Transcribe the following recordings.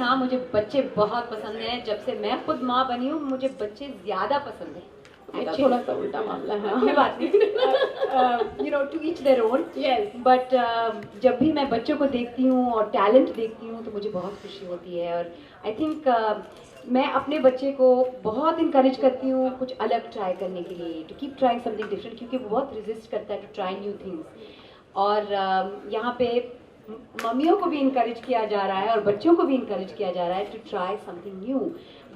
हाँ, मुझे बच्चे बहुत पसंद हैं। जब से मैं खुद माँ बनी हूँ मुझे बच्चे ज़्यादा पसंद हैं। मेरा थोड़ा सा उल्टा मामला है। कोई बात नहीं, you know, to each their own. Yes. But जब भी मैं बच्चों को देखती हूँ और टैलेंट देखती हूँ तो मुझे बहुत खुशी होती है। और आई थिंक मैं अपने बच्चे को बहुत इंकरेज करती हूँ कुछ अलग ट्राई करने के लिए, to keep trying something different, क्योंकि वो बहुत रेजिस्ट करता है टू ट्राई न्यू थिंग्स। और यहाँ पे मम्मियों को भी इनकरेज किया जा रहा है और बच्चों को भी इनकरेज किया जा रहा है टू ट्राई समथिंग न्यू।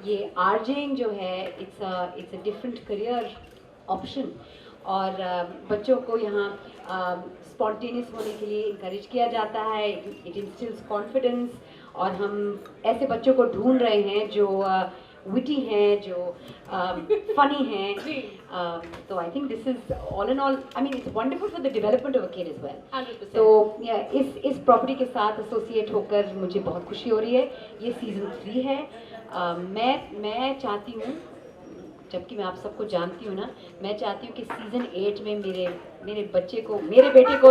ये आरजेइंग जो है it's a different career option. और बच्चों को यहाँ स्पॉन्टेनियस होने के लिए इनकरेज किया जाता है। It instils confidence. और हम ऐसे बच्चों को ढूंढ रहे हैं जो विटी हैं, जो फनी हैं। तो I think this is all in all, I mean it's wonderful for the development of a kid as well. तो इस प्रॉपर्टी के साथ एसोसिएट होकर मुझे बहुत खुशी हो रही है। ये सीजन 3 है। मैं चाहती हूँ, जबकि मैं आप सबको जानती हूँ ना, मैं चाहती हूँ कि सीजन 8 में मेरे बच्चे को, मेरे बेटे को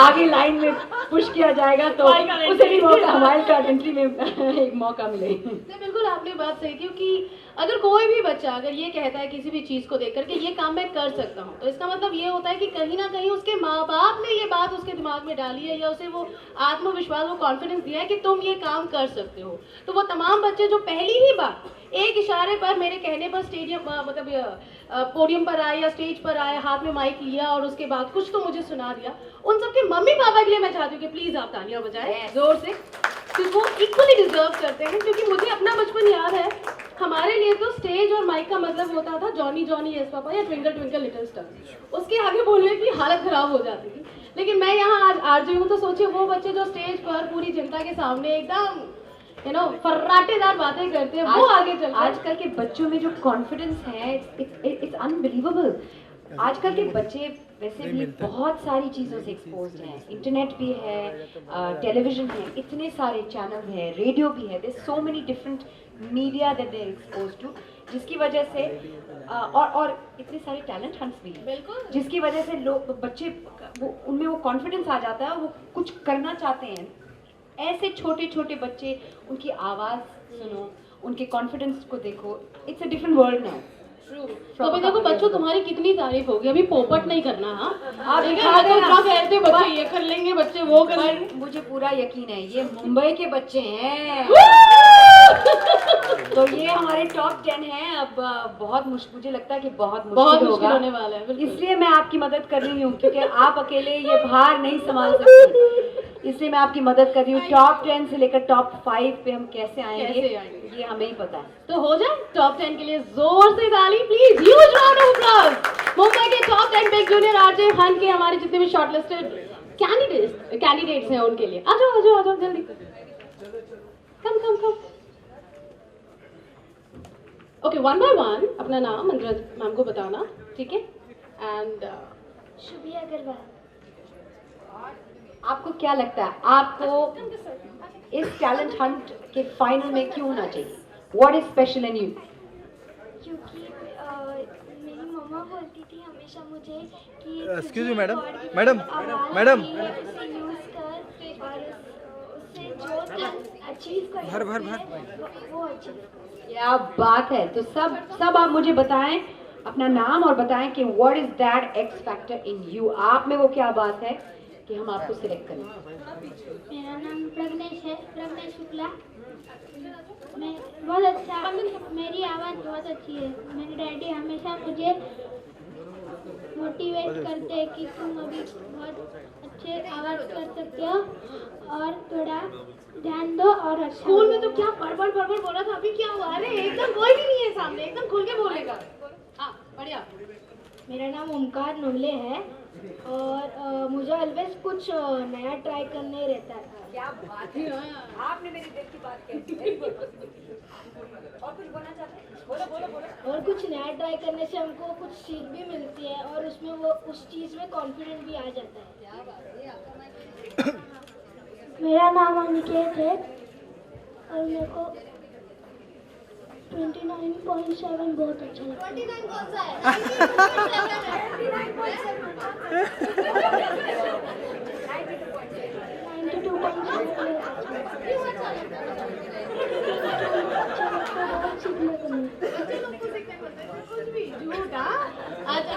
आगे लाइन में पुश किया जाएगा तो उसे भी मौका, वाइल्ड कार्ड एंट्री में एक मौका मिले। नहीं, बिल्कुल आपने बात सही, क्योंकि अगर कोई भी बच्चा अगर ये कहता है किसी भी चीज़ को देखकर कि ये काम मैं कर सकता हूँ, तो इसका मतलब ये होता है कि कहीं ना कहीं उसके माँ बाप ने ये बात उसके दिमाग में डाली है, या उसे वो आत्मविश्वास, वो कॉन्फिडेंस दिया है कि तुम ये काम कर सकते हो। तो वो तमाम बच्चे जो पहली ही बार एक इशारे पर मेरे कहने पर स्टेडियम मतलब पोडियम पर आए या स्टेज पर आए, हाथ में माइक लिया और उसके बाद कुछ तो मुझे सुना दिया, उन सबके मम्मी पापा के लिए मैं चाहती हूँ कि प्लीज आप तालियां बजाएं जोर से, क्योंकि वो इक्वली डिजर्व करते हैं। क्योंकि मुझे अपना बचपन याद है, हमारे लिए तो स्टेज और माइक का मतलब होता था जॉनी जॉनी यस पापा या ट्विंकल ट्विंकल लिटिल स्टार। उसके आगे बोलने की हालत खराब हो जाती थी। लेकिन मैं यहाँ आज आरजे हूँ, तो सोचिए वो बच्चे जो स्टेज पर पूरी जनता के सामने एकदम फर्राटेदार बातें करते हैं, वो आगे चलते हैं। आजकल के बच्चों में जो कॉन्फिडेंस है, इट्स अनबिलीवेबल। आजकल के बच्चे वैसे भी बहुत सारी चीज़ों से एक्सपोज्ड हैं। इंटरनेट भी है, टेलीविजन है, इतने सारे चैनल हैं, रेडियो भी है, there so many different media that they are exposed to, जिसकी वजह से और इतने सारे टैलेंट हंट्स भी हैं, जिसकी वजह से लोग, बच्चे, उनमें वो कॉन्फिडेंस आ जाता है और वो कुछ करना चाहते हैं। ऐसे छोटे छोटे बच्चे, उनकी आवाज़ सुनो, उनके कॉन्फिडेंस को देखो, it's a different world now. तो अभी देखो बच्चों, तुम्हारी कितनी तारीफ होगी, अभी पोपट नहीं करना। हाँ, आप दिखा देना, कहते बच्चे ये कर लेंगे, बच्चे वो कर लेंगे। मुझे पूरा यकीन है ये मुंबई के बच्चे हैं। तो ये हमारे टॉप 10 हैं। अब बहुत मुश्किल, मुझे लगता है कि बहुत मुश्किल होने वाला है, इसलिए मैं आपकी मदद कर रही हूँ, क्योंकि आप अकेले ये भार नहीं संभाल सकते, इसलिए मैं आपकी मदद कर रही हूँ। टॉप 10 से लेकर टॉप 5 पे हम कैसे आएंगे ये हमें ही पता है। तो हो जाए टॉप 10 के लिए जोर से ताली please, huge round of applause. Mumbai के टॉप 10 बिग जूनियर आरजे हन के हमारे जितने भी शॉर्टलिस्टेड कैंडिडेट्स हैं उनके लिए आ जाओ जल्दी, कम। ओके, वन बाय वन अपना नाम मंजूरा मैम को बताना, ठीक है? एंड शुभी अग्रवाल। आपको क्या लगता है, आपको इस टैलेंट हंट के फाइनल में क्यों होना चाहिए? What is special in you? क्योंकि मेरी मम्मा बोलती थी हमेशा मुझे कि एक्सक्यूज मी मैडम, उसे यूज कर और उससे जो अचीव कर वो अचीव कर। क्या बात है। तो सब आप मुझे बताएं, अपना नाम और बताएं कि what is that x factor in you. आप में वो क्या बात है कि हम आपको सिलेक्ट करें? मेरा नाम प्रज्ञेश है, प्रज्ञेश शुक्ला। मैं बहुत अच्छा, मेरी आवाज़ बहुत अच्छी है। मेरे डैडी हमेशा मुझे मोटिवेट करते हैं कि तुम अभी बहुत अच्छे आवाज़ कर सकते हो और थोड़ा ध्यान दो और अच्छा। स्कूल में तो क्या बड़बड़ बोला था, अभी क्या हुआ? अरे एकदम कोई भी नहीं है सामने, एकदम खुल के बोलेगा। हाँ, बढ़िया। मेरा नाम ओमकार नोले है और मुझे ऑलवेज कुछ नया ट्राई करने रहता है। क्या बात है, आपने मेरी दिल की बात कही। और कुछ बोलना चाहते हैं? बोलो। और कुछ नया ट्राई करने से हमको कुछ सीख भी मिलती है और उसमें वो उस चीज़ में कॉन्फिडेंट भी आ जाता है। मेरा नाम अनिकेत है और मेरे को 29.7 बहुत अच्छा लगता है। 29 कौन सा है? 92.7 क्यों अच्छा लगता है? क्यूट हाँ अच्छा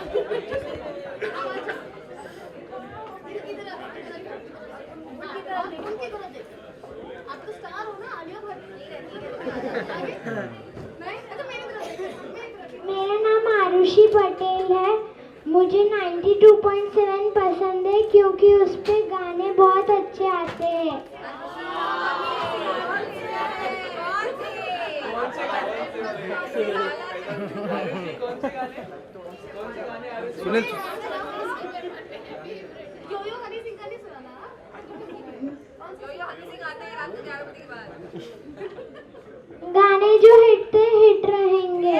आप तो स्टार हो ना आलिया भट्ट नहीं अच्छा मेरा नाम आरुषि पटेल है। मुझे 92.7 पसंद है क्योंकि उस पे गाने बहुत अच्छे आते हैं। सुनील यो हनी सिंह का नहीं सुना ना गाने जो हिट थे हिट रहेंगे।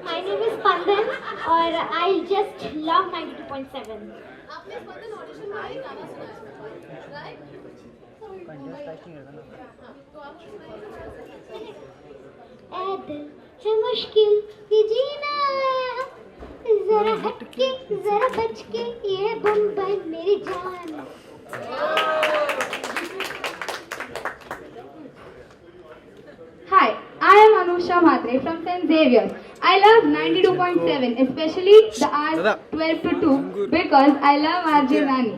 माय नेम इज स्पंदन और आई जस्ट लव 92.7। आपने स्पंदन ऑडिशन में ही गाना सुना है राइट तो आप ऐ दिल है मुश्किल ये जीना, जरा हटके जरा बच के ये बम्बई मेरी जान। Hi, I am Anusha Mhatre from St. Xavier's. I love 92.7, especially the hours 12 to 2 because I love RJ Nani.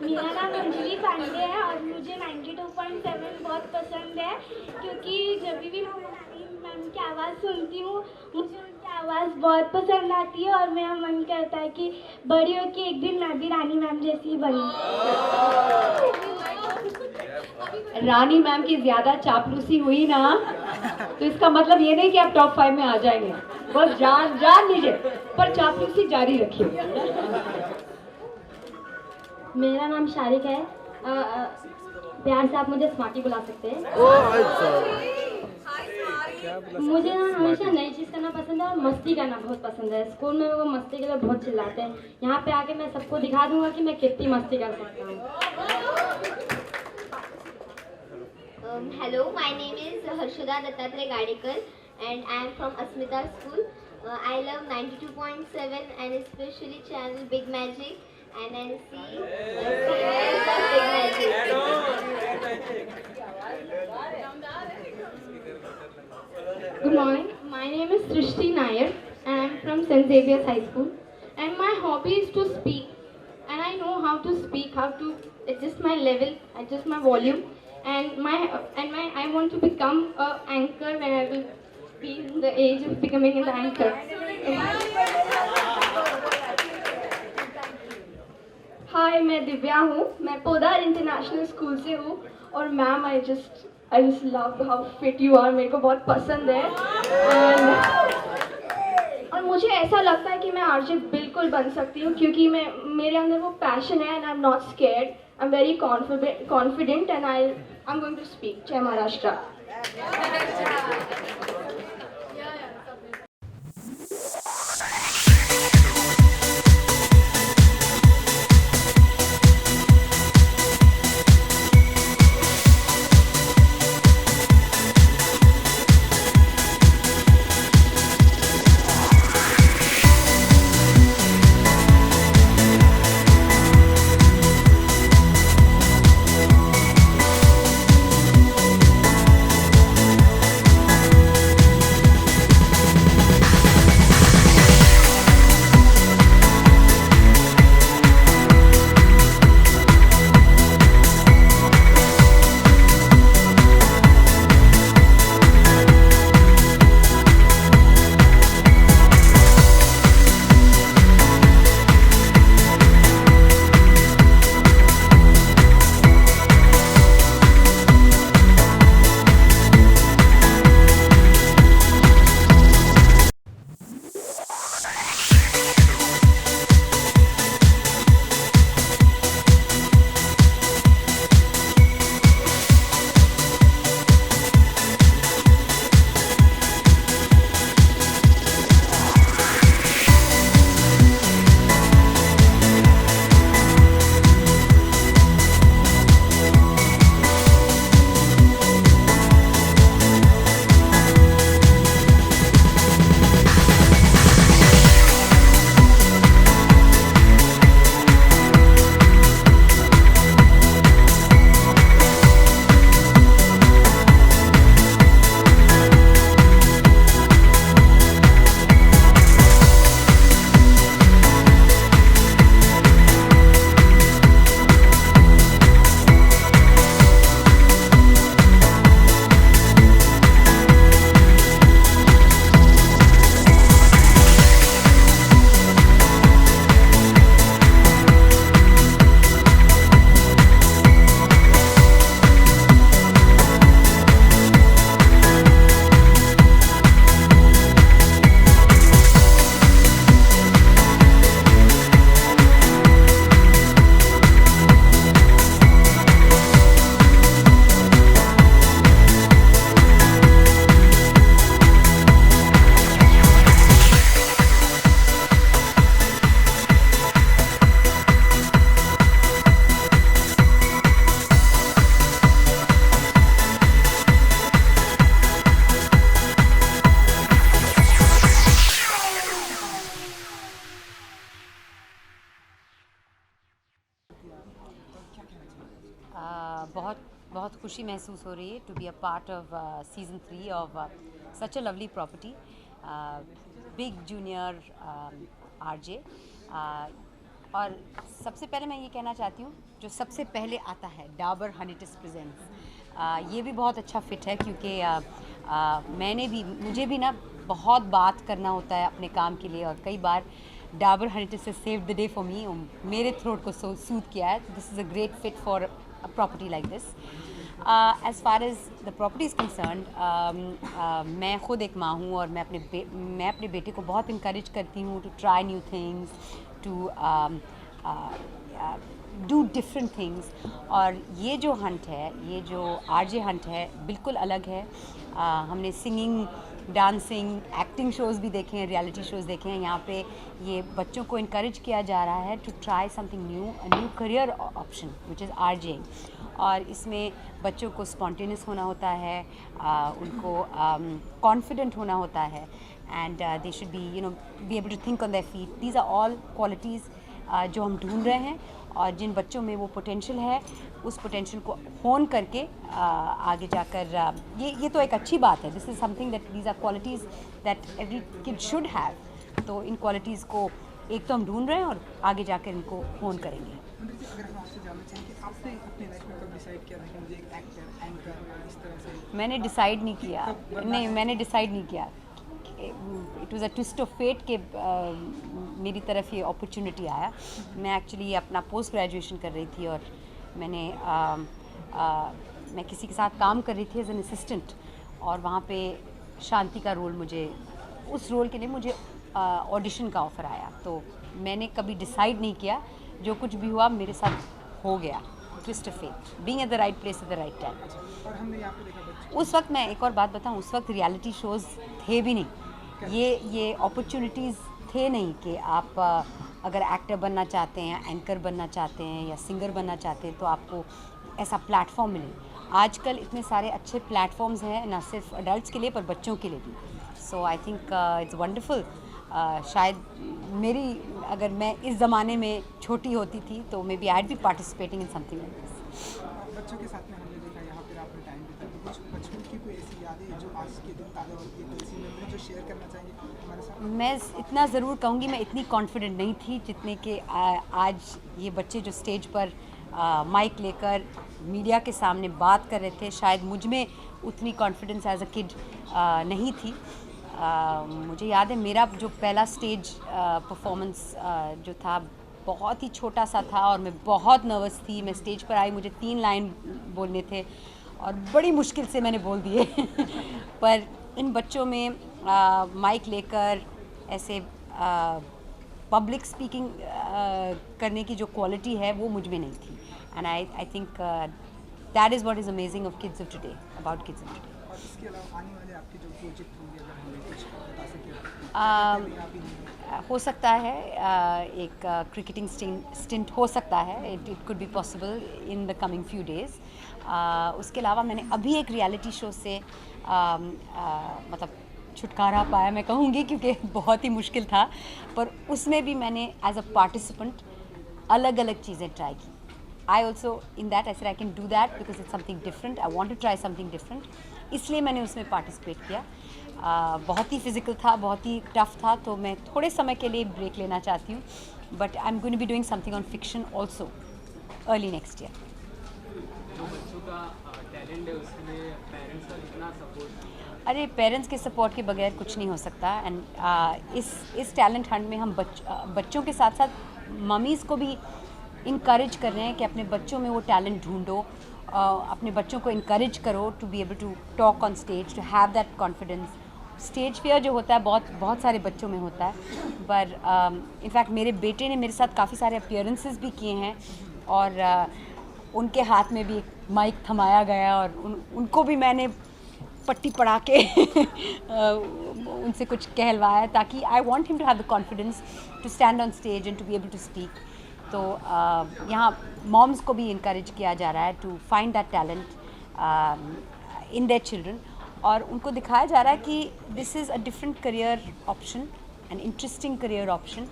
मेरा नाम अंजलि पांडे है और मुझे 92.7 बहुत पसंद है क्योंकि जब भी मैं रानी मैम की आवाज़ सुनती हूँ मुझे उनकी आवाज़ बहुत पसंद आती है और मेरा मन करता है कि बड़ी होकर एक दिन मैं भी रानी मैम जैसी ही बनूँ। रानी मैम की ज्यादा चापलूसी हुई ना तो इसका मतलब ये नहीं कि आप टॉप 5 में आ जाएंगे, बस जान लीजिए, पर चापलूसी जारी रखिए। मेरा नाम शारिक है। प्यार से आप मुझे स्मार्टी बुला सकते हैं। मुझे ना हमेशा नई चीज़ करना पसंद है और मस्ती करना बहुत पसंद है। स्कूल में वो मस्ती के लिए बहुत चिल्लाते हैं, यहाँ पे आके मैं सबको दिखा दूंगा कि मैं कितनी मस्ती कर सकता हूँ। Hello, my name is Harshada Dattatreya Gadekar and I am from Asmita School. I love 92.7 and especially channel Big Magic and NC serials of Big Magic. Good morning. My name is Srishti Nair and I'm from St. Xavier's High School. And my hobby is to speak. And I know how to speak, how to adjust my level, adjust my volume. And I want to become an anchor when I will be in the age of becoming an anchor. हाय, मैं दिव्या हूँ। मैं Poddar international school से हूँ और ma'am I just love how fit you are. मेरे को बहुत पसंद है और मुझे ऐसा लगता है कि मैं आरजे बिल्कुल बन सकती हूँ क्योंकि मेरे अंदर वो पैशन है and I am not scared. I am very confident and I am going to speak. जय महाराष्ट्र। बहुत बहुत खुशी महसूस हो रही है to be a part of season 3 of such a lovely property big junior RJ. और सबसे पहले मैं ये कहना चाहती हूँ, जो सबसे पहले आता है डाबर हनीटिस प्रेजेंट्स, ये भी बहुत अच्छा फिट है क्योंकि मुझे भी ना बहुत बात करना होता है अपने काम के लिए, और कई बार डाबर हनीटिस से save the day for me, मेरे थ्रोट को सूद किया है। This is a great fit for a property like this. As far as the property is concerned, मैं ख़ुद एक माँ हूँ और मैं अपने बेटे को बहुत इंकरेज करती हूँ to try new things, to do different things. और ये जो हंट है, ये जो आरजे हंट है, बिल्कुल अलग है। हमने सिंगिंग, डांसिंग, एक्टिंग शोज़ भी देखे हैं, रियलिटी शोज़ देखे हैं। यहाँ पे ये बच्चों को इनकरेज किया जा रहा है to try something new, a new career option which is RJ. और इसमें बच्चों को स्पॉन्टेनियस होना होता है, उनको कॉन्फिडेंट होना होता है, and they should be be able to think on their feet. These are all qualities जो हम ढूंढ रहे हैं, और जिन बच्चों में वो पोटेंशियल है, उस पोटेंशियल को होन करके आगे जाकर ये तो एक अच्छी बात है। This is something that these are qualities that every kid should have. तो इन क्वालिटीज़ को एक तो हम ढूंढ रहे हैं और आगे जाकर इनको होन करेंगे। अगर हम आपसे जानना चाहें कि आपने अपनी लाइफ में कब डिसाइड किया था कि मुझे एक एक्टर, एंकर इस तरह से? मैंने डिसाइड नहीं किया, नहीं मैंने डिसाइड नहीं किया। It was a twist of fate कि मेरी तरफ ये अपॉर्चुनिटी आया। मैं एक्चुअली अपना पोस्ट ग्रेजुएशन कर रही थी, और मैं किसी के साथ काम कर रही थी एज एन असिस्टेंट, और वहाँ पे शांति का रोल उस रोल के लिए मुझे ऑडिशन का ऑफ़र आया। तो मैंने कभी डिसाइड नहीं किया, जो कुछ भी हुआ मेरे साथ हो गया। Twist of fate, being at the right place at the right time. और हमने यहाँ पे देखा बच्चे, उस वक्त मैं एक और बात बताऊं, उस वक्त रियलिटी शोज़ थे भी नहीं, ये अपॉर्चुनिटीज़ थे नहीं कि आप अगर एक्टर बनना चाहते हैं, एंकर बनना चाहते हैं या सिंगर बनना चाहते हैं, तो आपको ऐसा प्लेटफॉर्म मिले। आजकल इतने सारे अच्छे प्लेटफॉर्म्स हैं, ना सिर्फ अडल्ट्स के लिए पर बच्चों के लिए भी। सो आई थिंक इट्स वंडरफुल। शायद अगर मैं इस ज़माने में छोटी होती थी तो maybe I be participating in something like this. बच्चों के साथ में हमने देखा यहाँ पर आपने टाइम बिताया, तो कुछ बचपन की कोई ऐसी यादें जो आज के दिन ताज़ा होती है, तो इसी में जो शेयर करना चाहेंगे हमारे साथ? मैं इतना ज़रूर कहूँगी, मैं इतनी कॉन्फिडेंट नहीं थी जितने कि आज ये बच्चे जो स्टेज पर माइक लेकर मीडिया के सामने बात कर रहे थे, शायद मुझ में उतनी कॉन्फिडेंस एज अ किड नहीं थी। मुझे याद है मेरा जो पहला स्टेज परफॉर्मेंस जो था बहुत ही छोटा सा था, और मैं बहुत नर्वस थी। मैं स्टेज पर आई, मुझे 3 लाइन बोलने थे और बड़ी मुश्किल से मैंने बोल दिए पर इन बच्चों में माइक लेकर ऐसे पब्लिक स्पीकिंग करने की जो क्वालिटी है वो मुझ में नहीं थी। And I think that is what is amazing of kids of today, about kids of today. और इसके अलावा आने वाले आपके जो प्रोजेक्ट होंगे, अगर हमें कुछ बता सकें? हो सकता है एक क्रिकेटिंग स्टिंट हो सकता है, it could be possible in the coming few days. उसके अलावा मैंने अभी एक रियलिटी शो से मतलब छुटकारा पाया मैं कहूँगी, क्योंकि बहुत ही मुश्किल था, पर उसमें भी मैंने एज अ पार्टिसिपेंट अलग अलग चीज़ें ट्राई की। I also in that I said I can do that because it's something different. I want to try something different. इसलिए मैंने उसमें पार्टिसिपेट किया। बहुत ही फिज़िकल था, बहुत ही टफ था, तो मैं थोड़े समय के लिए ब्रेक लेना चाहती हूँ, but I am going to be doing something on fiction also early next year. जो बच्चों का टैलेंट है उसमें पेरेंट्स का कितना सपोर्ट? अरे पेरेंट्स के सपोर्ट के बगैर कुछ नहीं हो सकता। एंड इस टैलेंट हंट में हम बच्चों के साथ साथ ममीज़ को भी इनकरेज कर रहे हैं कि अपने बच्चों में वो टैलेंट ढूंढो, अपने बच्चों को इनकरेज करो to be able to talk on stage, to have that confidence. Stage fear जो होता है बहुत सारे बच्चों में होता है, पर इनफैक्ट मेरे बेटे ने मेरे साथ काफ़ी सारे अपीयरेंसेस भी किए हैं, और उनके हाथ में भी एक माइक थमाया गया, और उनको भी मैंने पट्टी पढ़ा के उनसे कुछ कहलवाया, ताकि I want him to have the confidence to stand on stage and to be able to speak. तो यहाँ मॉम्स को भी इनकरेज किया जा रहा है to find that talent in their children, और उनको दिखाया जा रहा है कि this is a different career option, an interesting career option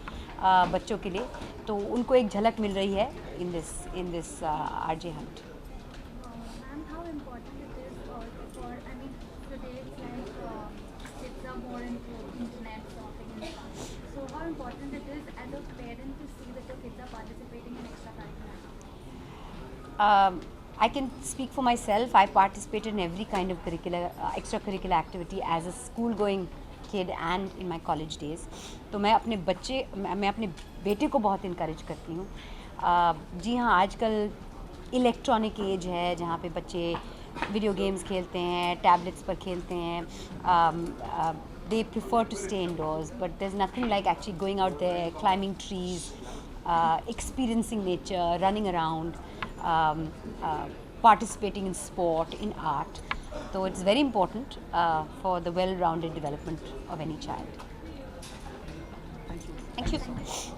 बच्चों के लिए। तो उनको एक झलक मिल रही है in this RJ Hunt. important it is for, I mean, today it's like kids are more into internet shopping and stuff. So how important it is as a parent to see that your kids are participating in extracurricular activities? I can speak for myself. I participated in every kind of extracurricular activity as a school-going kid and in my college days. तो मैं अपने बेटे को बहुत encourage करती हूँ. जी हाँ, आजकल इलेक्ट्रॉनिक एज है जहाँ पे बच्चे वीडियो गेम्स खेलते हैं, टैबलेट्स पर खेलते हैं. They prefer to stay indoors, but there's nothing like actually going out there, climbing trees, experiencing nature, running around, participating in sport, in art. So it's very important for the well-rounded development of any child. Thank you so much.